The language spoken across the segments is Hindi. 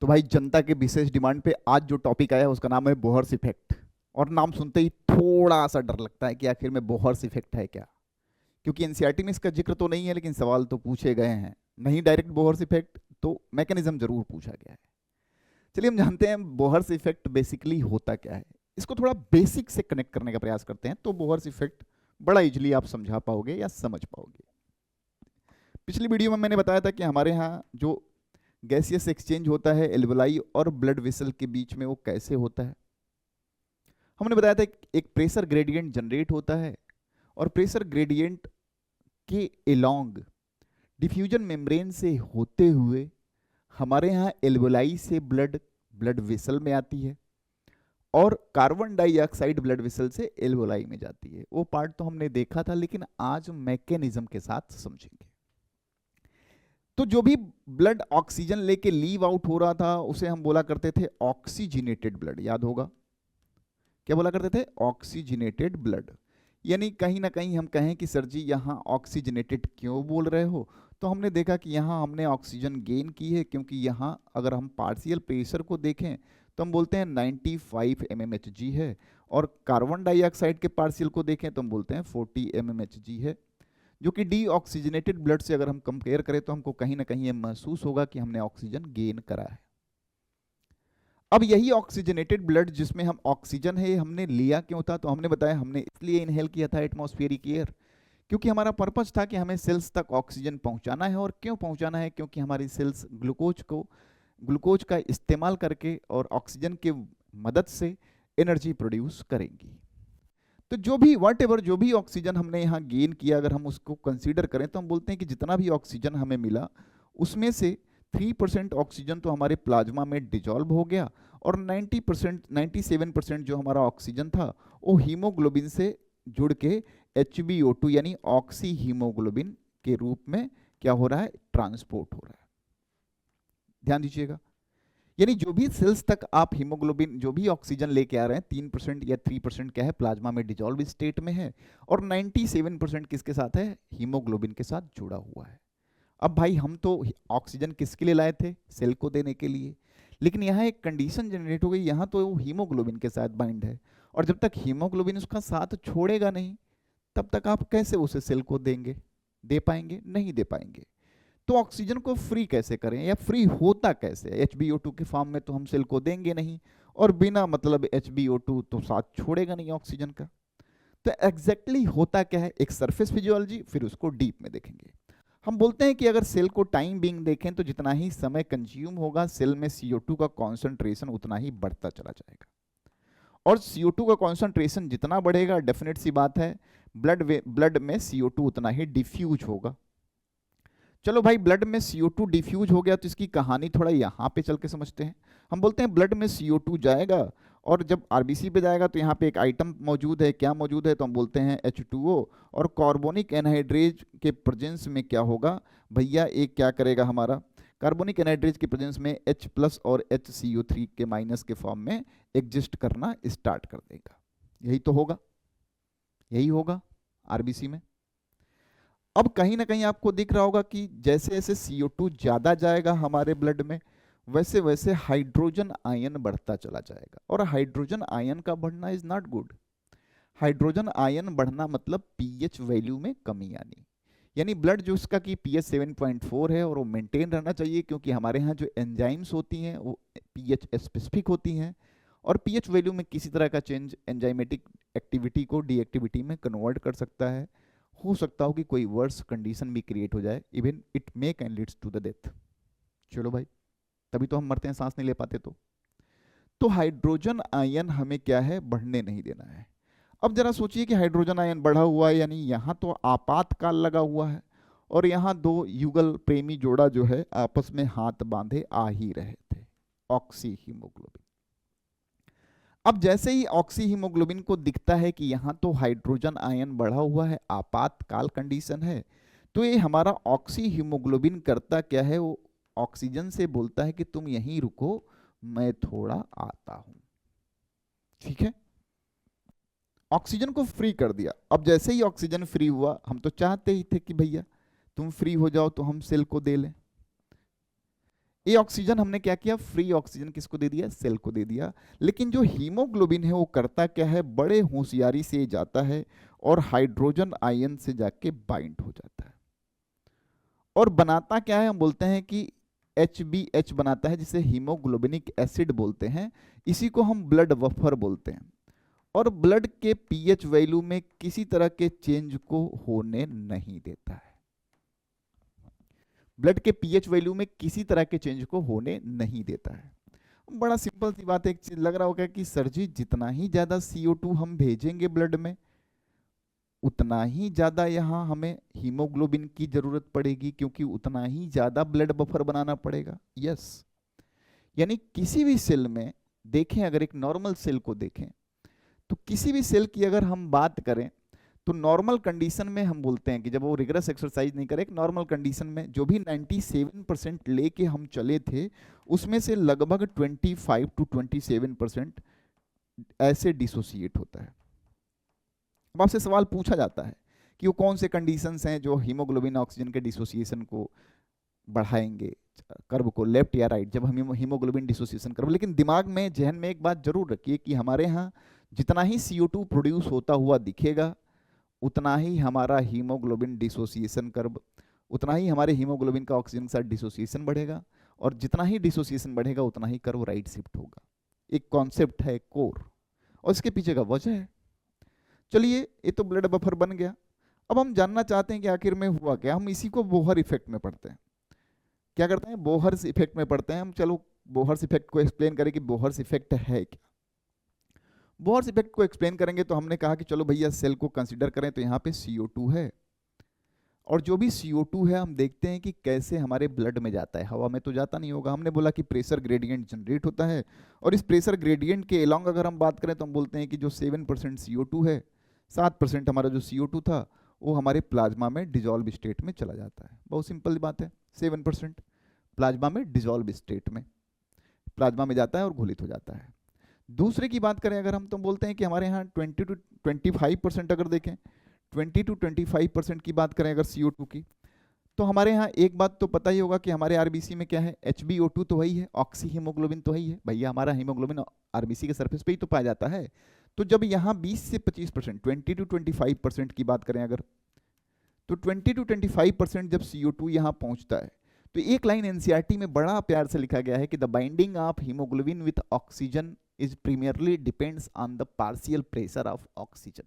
भाई जनता के विशेष डिमांड पे आज जो टॉपिक आया है उसका नाम है बोहर्स इफेक्ट। और नाम सुनते ही थोड़ा सा डर लगता है कि आखिर में बोहर्स इफेक्ट है क्या, क्योंकि एनसीईआरटी में इसका जिक्र तो नहीं है लेकिन सवाल तो पूछे गए हैं। नहीं डायरेक्ट बोहर्स इफेक्ट तो मैकेनिज्म जरूर पूछा गया है। चलिए हम जानते हैं बोहर्स इफेक्ट बेसिकली होता क्या है। इसको थोड़ा बेसिक से कनेक्ट करने का प्रयास करते हैं तो बोहर्स इफेक्ट बड़ा इजीली आप समझा पाओगे या समझ पाओगे। पिछली वीडियो में मैंने बताया था कि हमारे यहाँ जो गैसियस एक्सचेंज होता है एल्वेलाई और ब्लड वेसल के बीच में, वो कैसे होता है। हमने बताया था एक प्रेशर ग्रेडियंट जनरेट होता है और प्रेशर ग्रेडियंट के एलोंग डिफ्यूजन मेम्ब्रेन से होते हुए हमारे यहाँ एल्वेलाई से ब्लड ब्लड वेसल में आती है और कार्बन डाइऑक्साइड ब्लड वेसल से एल्वेलाई में जाती है। वो पार्ट तो हमने देखा था, लेकिन आज मैकेनिज्म के साथ समझेंगे। तो जो भी ब्लड ऑक्सीजन लेके लीव आउट हो रहा था उसे हम बोला करते थे ऑक्सीजनेटेड ब्लड। याद होगा क्या बोला करते थे? Oxygenated blood. यानी कहीं ना कहीं हम कहें कि सर जी यहाँ ऑक्सीजनेटेड क्यों बोल रहे हो, तो हमने देखा कि यहाँ हमने ऑक्सीजन गेन की है, क्योंकि यहाँ अगर हम पार्शियल प्रेशर को देखें तो हम बोलते हैं 95 mmHg है, और कार्बन डाइऑक्साइड के पार्शियल को देखें तो हम बोलते हैं 40 mmHg है, जो कि डी ऑक्सीजनेटेड ब्लड से अगर हम कंपेयर करें तो हमको कहीं ना कहीं ये महसूस होगा कि हमने ऑक्सीजन गेन करा है। अब यही ऑक्सीजनेटेड ब्लड जिसमें हम ऑक्सीजन है हमने लिया क्यों था, तो हमने बताया हमने इसलिए इनहेल किया था एटमॉस्फेरिक एयर, क्योंकि हमारा पर्पस था कि हमें सेल्स तक ऑक्सीजन पहुंचाना है। और क्यों पहुंचाना है? क्योंकि हमारी सेल्स ग्लूकोज का इस्तेमाल करके और ऑक्सीजन के मदद से एनर्जी प्रोड्यूस करेंगी। तो जो भी वट एवर जो भी ऑक्सीजन हमने यहाँ गेन किया, अगर हम उसको कंसीडर करें तो हम बोलते हैं कि जितना भी ऑक्सीजन हमें मिला उसमें से 3% ऑक्सीजन तो हमारे प्लाज्मा में डिजॉल्व हो गया, और 97% जो हमारा ऑक्सीजन था वो हीमोग्लोबिन से जुड़ के HbO2 यानी ऑक्सी हीमोग्लोबिन के रूप में क्या हो रहा है? ट्रांसपोर्ट हो रहा है। ध्यान दीजिएगा, यानी जो भी सेल्स तक आप हीमोग्लोबिन जो भी ऑक्सीजन लेके आ रहे हैं 3% या 3% क्या है? प्लाज्मा में डिजॉल्व स्टेट में है, और 97% किसके साथ है? हीमोग्लोबिन के साथ जुड़ा हुआ है। अब भाई हम तो ऑक्सीजन किसके लिए लाए थे? सेल को देने के लिए। लेकिन यहाँ एक कंडीशन जनरेट हो गई, यहाँ तो वो हीमोग्लोबिन के साथ बाइंड है, और जब तक हीमोग्लोबिन उसका साथ छोड़ेगा नहीं तब तक आप कैसे उसे सेल को देंगे? दे पाएंगे? नहीं दे पाएंगे। तो ऑक्सीजन को फ्री कैसे करें, या फ्री होता कैसे? HbO2 के फॉर्म में तो हम सेल को देंगे नहीं, और बिना मतलब HbO2 तो साथ छोड़ेगा नहीं ऑक्सीजन का। तो एग्जैक्टली होता क्या है? एक सरफेस फिजियोलॉजी, फिर उसको डीप में देखेंगे। हम बोलते हैं कि अगर सेल को टाइम बीइंग देखें तो जितना ही समय कंज्यूम होगा सेल में CO2 का कॉन्सेंट्रेशन उतना ही बढ़ता चला जाएगा, और CO2 का कॉन्सेंट्रेशन जितना बढ़ेगा डेफिनेट सी बात है ब्लड में CO2 उतना ही डिफ्यूज होगा। चलो भाई, ब्लड में CO2 डिफ्यूज हो गया तो इसकी कहानी थोड़ा यहाँ पे चल के समझते हैं। हम बोलते हैं ब्लड में CO2 जाएगा, और जब RBC पे जाएगा तो यहाँ पे एक आइटम मौजूद है। क्या मौजूद है? तो हम बोलते हैं H2O, और कार्बोनिक एनहाइड्रेज के प्रेजेंस में क्या होगा भैया? एक क्या करेगा हमारा कार्बोनिक एनहाइड्रेज के प्रेजेंस में H+ और HCO3 के माइनस के फॉर्म में एग्जिस्ट करना स्टार्ट कर देगा। यही तो होगा, यही होगा RBC में। अब कहीं ना कहीं आपको दिख रहा होगा कि जैसे जैसे CO2 ज्यादा जाएगा हमारे ब्लड में, वैसे वैसे हाइड्रोजन आयन बढ़ता चला जाएगा, और हाइड्रोजन आयन का बढ़ना is not good. Hydrogen ion बढ़ना मतलब पीएच वैल्यू में कमी आनी, यानी ब्लड जो इसका कि पीएच 7.4 है और वो मेंटेन रहना चाहिए, क्योंकि हमारे यहाँ जो एंजाइम्स होती हैं वो पीएच स्पेसिफिक होती हैं, और पीएच वैल्यू में किसी तरह का चेंज एंजाइमेटिक एक्टिविटी को डीएक्टिविटी में कन्वर्ट कर सकता है। हो सकता हो कि कोई वर्स कंडीशन भी क्रिएट हो जाए, even it may can leads to the death. चलो भाई, तभी तो हम मरते हैं सांस नहीं ले पाते। तो हाइड्रोजन आयन हमें क्या है? बढ़ने नहीं देना है। अब जरा सोचिए कि हाइड्रोजन आयन बढ़ा हुआ है, यानी यहाँ तो आपातकाल लगा हुआ है, और यहाँ दो युगल प्रेमी जोड़ा जो है आपस में हाथ बांधे आ ही रहे थे, ऑक्सी हीमोग्लोबिन। अब जैसे ही ऑक्सी हीमोग्लोबिन को दिखता है कि यहाँ तो हाइड्रोजन आयन बढ़ा हुआ है, आपातकाल कंडीशन है, तो ये हमारा ऑक्सी हीमोग्लोबिन करता क्या है? वो ऑक्सीजन से बोलता है कि तुम यहीं रुको, मैं थोड़ा आता हूं। ठीक है, ऑक्सीजन को फ्री कर दिया। अब जैसे ही ऑक्सीजन फ्री हुआ, हम तो चाहते ही थे कि भैया तुम फ्री हो जाओ तो हम सेल को दे लें। ये ऑक्सीजन हमने क्या किया, फ्री ऑक्सीजन किसको दे दिया, सेल को दे दिया। लेकिन जो हीमोग्लोबिन है वो करता क्या है, बड़े होशियारी से जाता है और हाइड्रोजन आयन से जाके बाइंड हो जाता है और बनाता क्या है, हम बोलते हैं कि HbH बनाता है, जिसे हीमोग्लोबिनिक एसिड बोलते हैं। इसी को हम ब्लड बफर बोलते हैं और ब्लड के पीएच वैल्यू में किसी तरह के चेंज को होने नहीं देता है। ब्लड के पीएच वैल्यू में किसी तरह के चेंज को होने नहीं देता है। बड़ा सिंपल सी बात है, एक चीज लग रहा होगा कि सर जी जितना ही ज्यादा CO2 हम भेजेंगे ब्लड में उतना ही ज्यादा यहाँ हमें हीमोग्लोबिन की जरूरत पड़ेगी, क्योंकि उतना ही ज्यादा ब्लड बफर बनाना पड़ेगा। यस, यानी किसी भी सेल में देखें, अगर एक नॉर्मल सेल को देखें तो किसी भी सेल की अगर हम बात करें तो नॉर्मल कंडीशन में हम बोलते हैं कि जब वो रिगरस एक्सरसाइज नहीं करे, एक नॉर्मल कंडीशन में जो भी 97% लेके हम चले थे उसमें से लगभग 25 to 27% ऐसे डिसोसिएट होता है। अब आपसे सवाल पूछा जाता है कि वो कौन से कंडीशंस हैं जो हीमोग्लोबिन ऑक्सीजन के डिसोसिएशन को बढ़ाएंगे, कर्व को, लेफ्ट या राइट, जब हम हीमोग्लोबिन डिसोसिएशन कर्व। लेकिन दिमाग में, जहन में एक बात जरूर रखिए कि हमारे यहाँ जितना ही CO2 प्रोड्यूस होता हुआ दिखेगा उतना ही हमारा हीमोग्लोबिन डिसोसिएशन कर्व, उतना ही हमारे हीमोग्लोबिन का ऑक्सीजन के साथ डिसोसिएशन बढ़ेगा और जितना ही डिसोसिएशन बढ़ेगा उतना ही कर्व राइट शिफ्ट होगा। एक कॉन्सेप्ट है कोर और इसके पीछे का वजह है। चलिए, ये तो ब्लड बफर बन गया। अब हम जानना चाहते हैं कि आखिर में हुआ क्या। हम इसी को बोहर इफेक्ट में पढ़ते हैं। क्या करते हैं, बोहर्स इफेक्ट में पढ़ते हैं हम। चलो बोहर्स इफेक्ट को एक्सप्लेन करें कि बोहर्स इफेक्ट है क्या। बोहर्स इफेक्ट को एक्सप्लेन करेंगे तो हमने कहा कि चलो भैया सेल को कंसीडर करें तो यहाँ पे CO2 है और जो भी CO2 है हम देखते हैं कि कैसे हमारे ब्लड में जाता है। हवा में तो जाता नहीं होगा। हमने बोला कि प्रेशर ग्रेडियंट जनरेट होता है और इस प्रेशर ग्रेडियंट के अलोंग अगर हम बात करें तो हम बोलते हैं कि जो 7% CO2 है, 7% हमारा जो CO2 था वो हमारे प्लाज्मा में डिजॉल्व स्टेट में चला जाता है। बहुत सिंपल बात है, 7% प्लाज्मा में डिजॉल्व स्टेट में प्लाज्मा में जाता है और घुलित हो जाता है। दूसरे की बात करें अगर हम तो बोलते हैं कि हमारे यहाँ 20 to 25%, अगर देखें 20 to 25% की बात करें अगर CO2 की, तो हमारे यहाँ एक बात तो पता ही होगा कि हमारे आरबीसी में क्या है, HbO2 तो वही है, ऑक्सी हीमोग्लोबिन तो वही है। भैया हमारा हीमोग्लोबिन आरबीसी के सरफेस पे ही तो पाया जाता है। तो जब यहाँ 20 से 25%, 20 to 25% की बात करें अगर, तो 20 to 25% जब CO2 यहाँ पहुँचता है तो एक लाइन एनसीईआरटी में बड़ा प्यार से लिखा गया है कि the binding of haemoglobin with oxygen is primarily depends on the partial pressure of oxygen.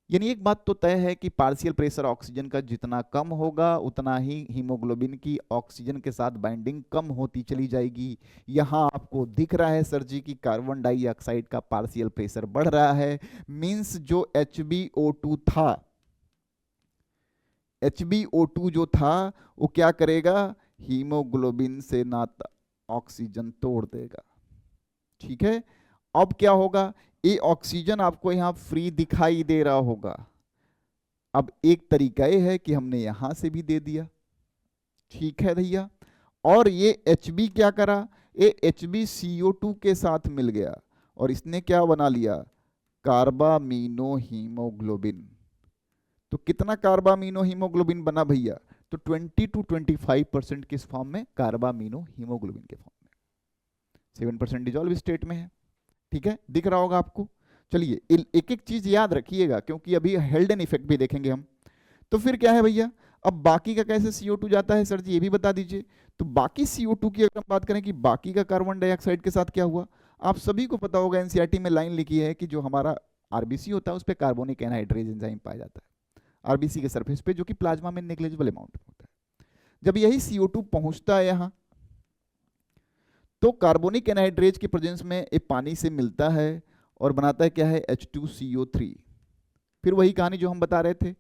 यानी एक बात तो तय है कि पार्शियल प्रेशर ऑक्सीजन का जितना कम होगा उतना ही हीमोग्लोबिन की ऑक्सीजन के साथ बाइंडिंग कम होती चली जाएगी। यहाँ आपको दिख रहा है सर जी कि कार्बन डाइऑक्साइड का पार्शियल प्रेशर बढ़ रहा है। मींस जो HbO2 था, HbO2 जो था वो क्या करेगा, हीमोग्लोबिन से नाता ऑक्सीजन तोड़ देगा। ठीक है, अब क्या होगा, ये ऑक्सीजन आपको यहां फ्री दिखाई दे रहा होगा। अब एक तरीका ये है कि हमने यहां से भी दे दिया, ठीक है भैया, और ये Hb क्या करा, ये Hb CO2 के साथ मिल गया और इसने क्या बना लिया, कार्बामीनो हीमोग्लोबिन। तो कितना कार्बामीनो हीमोग्लोबिन बना भैया, तो 20 to 25% किस फॉर्म में, कार्बामीनो हीमोग्लोबिन के फॉर्म में। 7% डिजॉल्व स्टेट में है। ठीक है, दिख रहा होगा आपको। चलिए एक एक चीज याद रखिएगा क्योंकि अभी हेल्डन इफेक्ट भी देखेंगे हम। तो फिर क्या है भैया, अब बाकी का कैसे CO2 जाता है सर जी, ये भी बता दीजिए। तो बाकी CO2 की अगर हम बात करें कि बाकी का कार्बन डाइऑक्साइड के साथ क्या हुआ, आप सभी को पता होगा एनसीईआरटी में लाइन लिखी है कि जो हमारा आरबीसी होता है उस पर कार्बोनिक एनहाइड्रेज एंजाइम पाया जाता है आरबीसी के सरफेस पे, जो कि प्लाज्मा में नेग्लिजिबल अमाउंट में होता है। जब यही CO2 पहुंचता है यहाँ तो कार्बोनिक एनहाइड्रेज की प्रेजेंस में ये पानी से मिलता है और बनाता है क्या है, H2CO3। फिर वही कहानी जो हम बता रहे थे,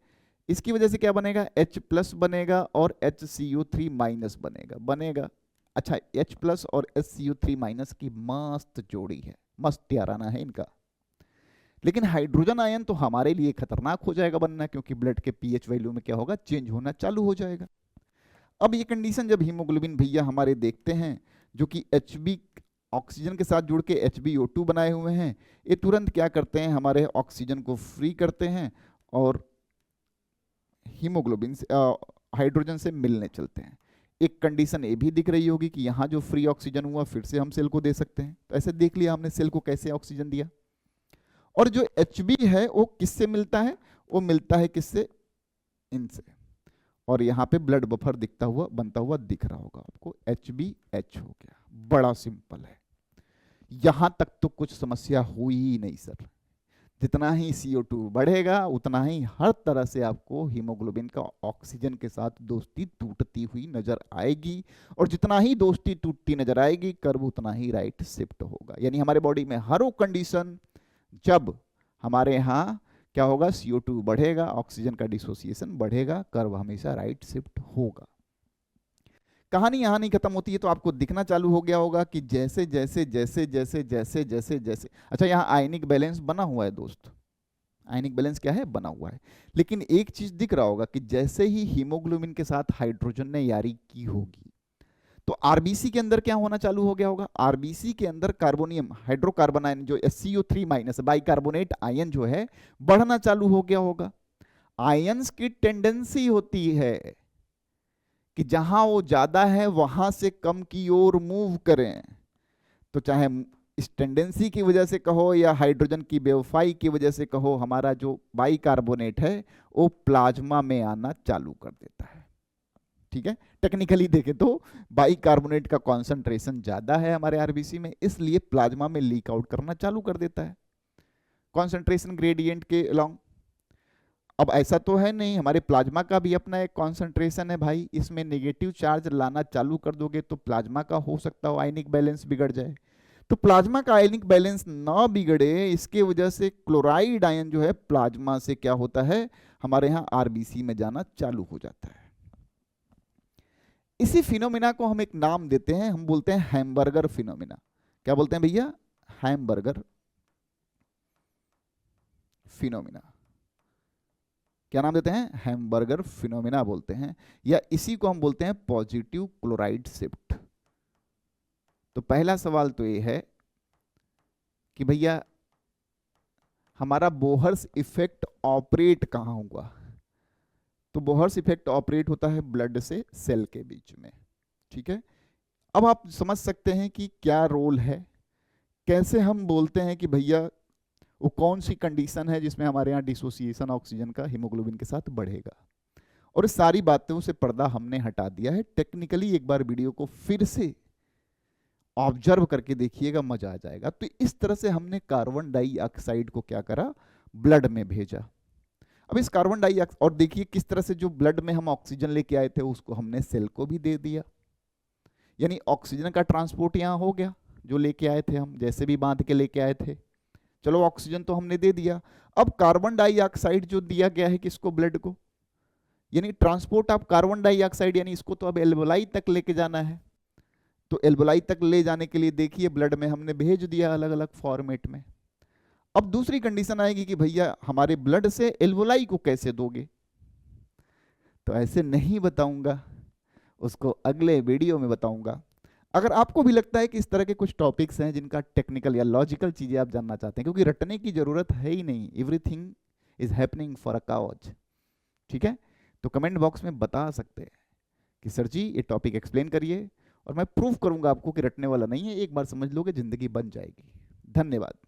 इसकी वजह से क्या बनेगा, H+ बनेगा और HCO3- बनेगा। अच्छा, H+ और HCO3- की मस्त जोड़ी है, मस्त याराना है इनका। लेकिन हाइड्रोजन आयन तो हमारे लिए खतरनाक हो जाएगा बनना, क्योंकि ब्लड के पीएच वैल्यू में क्या होगा, चेंज होना चालू हो जाएगा। अब ये कंडीशन जब हीमोग्लोबिन भैया हमारे देखते हैं जो कि Hb ऑक्सीजन के साथ जुड़ के HbO2 बनाए हुए हैं, ये तुरंत क्या करते हैं, हमारे ऑक्सीजन को फ्री करते हैं और हीमोग्लोबिन से हाइड्रोजन से मिलने चलते हैं। एक कंडीशन ये भी दिख रही होगी कि यहाँ जो फ्री ऑक्सीजन हुआ फिर से हम सेल को दे सकते हैं। तो ऐसे देख लिया हमने सेल को कैसे ऑक्सीजन दिया। और जो HB है वो किससे मिलता है, वो मिलता है किससे, इनसे। और यहाँ पे ब्लड बफर दिखता हुआ बनता हुआ दिख रहा होगा आपको, HBH हो गया। बड़ा सिंपल है, यहां तक तो कुछ समस्या हुई ही नहीं सर। जितना ही CO2 बढ़ेगा उतना ही हर तरह से आपको हीमोग्लोबिन का ऑक्सीजन के साथ दोस्ती टूटती हुई नजर आएगी, और जितना ही दोस्ती टूटती नजर आएगी कर्व उतना ही राइट शिफ्ट होगा। यानी हमारे बॉडी में हर वो कंडीशन जब हमारे यहाँ क्या होगा, CO2 बढ़ेगा, ऑक्सीजन का डिसोसिएशन बढ़ेगा, कर्व हमेशा राइट शिफ्ट होगा। कहानी यहां नहीं खत्म होती है, तो आपको दिखना चालू हो गया होगा कि जैसे जैसे जैसे जैसे जैसे जैसे जैसे, अच्छा यहाँ आयनिक बैलेंस बना हुआ है दोस्त, आयनिक बैलेंस क्या है, बना हुआ है। लेकिन एक चीज दिख रहा होगा कि जैसे ही हीमोग्लोबिन के साथ हाइड्रोजन ने यारी की होगी तो आरबीसी के अंदर क्या होना चालू हो गया होगा, आरबीसी के अंदर कार्बोनियम हाइड्रोकार्बन आयन जो SCO3- बाइकार्बोनेट आयन जो है बढ़ना चालू हो गया होगा। आयंस की टेंडेंसी होती है कि जहां वो ज्यादा है वहां से कम की ओर मूव करें। तो चाहे इस टेंडेंसी की वजह से कहो या हाइड्रोजन की बेवफाई की वजह से कहो, हमारा जो बाइकार्बोनेट है वो प्लाज्मा में आना चालू कर देता है। ठीक है, टेक्निकली देखें तो बाइकार्बोनेट का कॉन्सेंट्रेशन ज्यादा है हमारे आरबीसी में, इसलिए प्लाज्मा में लीक आउट करना चालू कर देता है कॉन्सेंट्रेशन ग्रेडियंट के अलोंग। अब ऐसा तो है नहीं, हमारे प्लाज्मा का भी अपना एक कॉन्सेंट्रेशन है भाई, इसमें नेगेटिव चार्ज लाना चालू कर दोगे तो प्लाज्मा का हो सकता हो आयनिक बैलेंस बिगड़ जाए। तो प्लाज्मा का आयनिक बैलेंस ना बिगड़े इसके वजह से क्लोराइड आयन जो है प्लाज्मा से क्या होता है, हमारे यहाँ आरबीसी में जाना चालू हो जाता है। इसी फिनोमिना को हम एक नाम देते हैं, हम बोलते हैं हैमबर्गर फिनोमिना। क्या बोलते हैं भैया, हैमबर्गर फिनोमिना। क्या नाम देते हैं, हैमबर्गर फिनोमिना बोलते हैं, या इसी को हम बोलते हैं पॉजिटिव क्लोराइड शिफ्ट। तो पहला सवाल तो ये है कि भैया हमारा बोहर्स इफेक्ट ऑपरेट कहां हुआ। तो बोहर्स इफेक्ट ऑपरेट होता है ब्लड से सेल के बीच में। ठीक है, अब आप समझ सकते हैं कि क्या रोल है, कैसे हम बोलते हैं कि भैया वो कौन सी कंडीशन है जिसमें हमारे यहाँ डिसोसिएशन ऑक्सीजन का हीमोग्लोबिन के साथ बढ़ेगा। और इस सारी बातों से पर्दा हमने हटा दिया है। टेक्निकली एक बार वीडियो को फिर से ऑब्जर्व करके देखिएगा, मजा आ जाएगा। तो इस तरह से हमने कार्बन डाइऑक्साइड को क्या करा, ब्लड में भेजा। अब इस कार्बन डाइऑक्साइड, और देखिए किस तरह से जो ब्लड में हम ऑक्सीजन लेके आए थे उसको हमने सेल को भी दे दिया, यानी ऑक्सीजन का ट्रांसपोर्ट यहाँ हो गया। जो लेके आए थे हम, जैसे भी बांध के लेके आए थे, चलो ऑक्सीजन तो हमने दे दिया। अब कार्बन डाइऑक्साइड जो दिया गया है किसको, ब्लड को, यानी ट्रांसपोर्ट ऑफ कार्बन डाइऑक्साइड, यानी इसको तो अब एल्वोलाई तक लेके जाना है। तो एल्वोलाई तक ले जाने के लिए देखिए ब्लड में हमने भेज दिया अलग अलग फॉर्मेट में। अब दूसरी कंडीशन आएगी कि भैया हमारे ब्लड से एल्वोलाई को कैसे दोगे। तो ऐसे नहीं बताऊंगा, उसको अगले वीडियो में बताऊंगा। अगर आपको भी लगता है कि इस तरह के कुछ टॉपिक्स हैं जिनका टेक्निकल या लॉजिकल चीजें आप जानना चाहते हैं, क्योंकि रटने की जरूरत है ही नहीं, everything is happening for a cause. ठीक है, तो कमेंट बॉक्स में बता सकते हैं कि सर जी ये टॉपिक एक्सप्लेन करिए, और मैं प्रूफ करूंगा आपको कि रटने वाला नहीं है। एक बार समझ लोगे जिंदगी बन जाएगी। धन्यवाद।